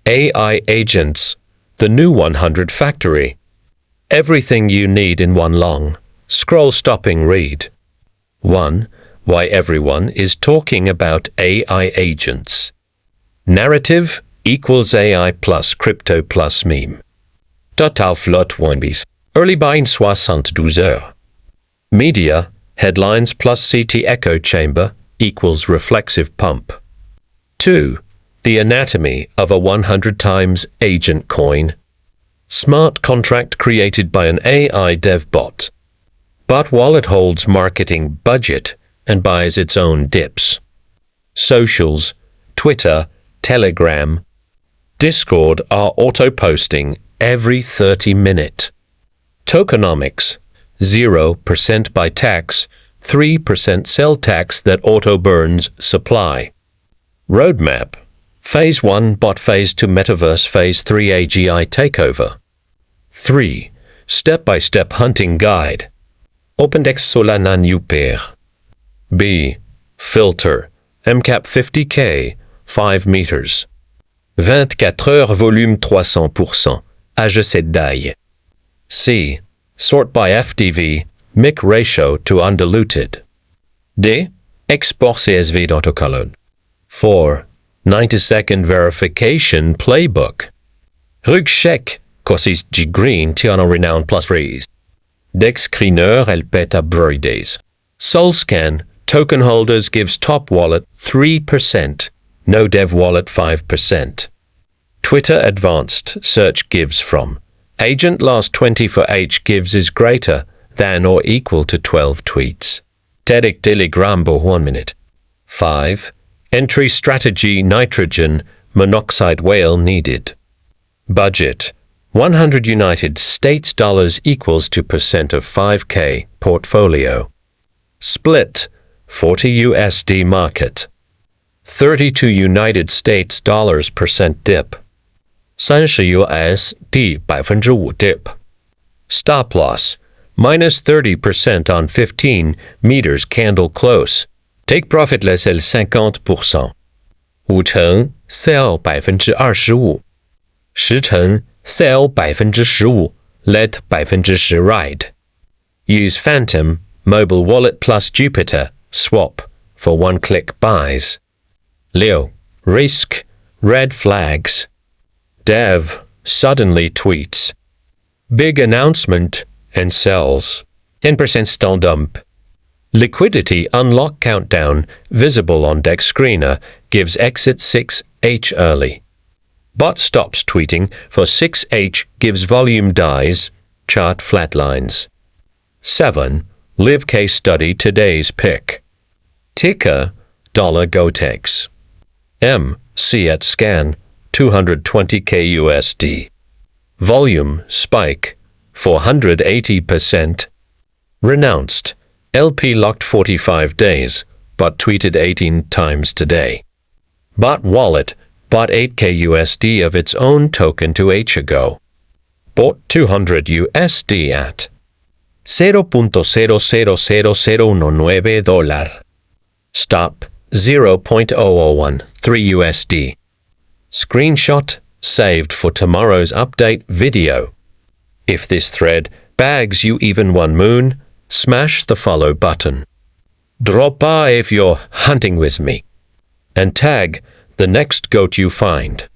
AI Agents, the new 100 Factory. Everything you need in one long, scroll-stopping read. 1. Why everyone is talking about AI agents. Narrative equals AI plus crypto plus meme. Total flotte Winebis. Early buying 72 heures. Media, headlines plus CT echo chamber equals reflexive pump. 2. The anatomy of a 100 times agent coin. Smart contract created by an AI dev bot. But wallet holds marketing budget and buys its own dips. Socials, Twitter, Telegram, Discord are auto-posting every 30 minutes. Tokenomics, 0% by tax, 3% sell tax that auto-burns supply. Roadmap, Phase 1 bot Phase 2 Metaverse Phase 3 AGI takeover. 3. Step-by-step hunting guide. OpenDex Solana new pair. B. Filter, MCAP 50K, 5 meters. 24 heures volume 300%, AG7 daille. C. Sort by FDV, MIC ratio to undiluted. D. Export CSV d'autocolor. 4. 90-second verification playbook. Rugcheck, Cosis G Green, Tiano Renown plus freeze. DexScreener El Peta Days. SolScan, token holders gives top wallet 3%, no dev wallet 5%. Twitter advanced search gives from. Agent last 24 H gives is greater than or equal to 12 tweets. Tedic Diligrambo 1 minute. 5. Entry strategy nitrogen monoxide whale needed. Budget 100 United States dollars equals to percent of 5K portfolio. Split 40 USD market. 32 United States dollars percent dip. 30 USD 5% dip. Stop loss minus 30% on 15 meters candle close. Take profit less L 50%. 5成 sell 25%. 10成 sell 15%. Let 10% ride. Use Phantom, Mobile Wallet plus Jupiter, swap for one-click buys. Leo, risk, red flags. Dev, suddenly tweets. Big announcement and sells. 10% stall dump. Liquidity unlock countdown, visible on DexScreener, gives exit 6H early. Bot stops tweeting for 6H gives volume dies, chart flatlines. 7. Live case study today's pick. Ticker, $GoTex. M, C at scan, 220K USD. Volume, spike, 480%. Renounced, LP locked 45 days, but tweeted 18 times today. Bot wallet, bought 8K USD of its own token to H ago. Bought 200 USD at $0.00019. Stop 0.0013 USD. Screenshot saved for tomorrow's update video. If this thread bags you even one moon, smash the follow button. Drop by if you're hunting with me. And tag the next goat you find.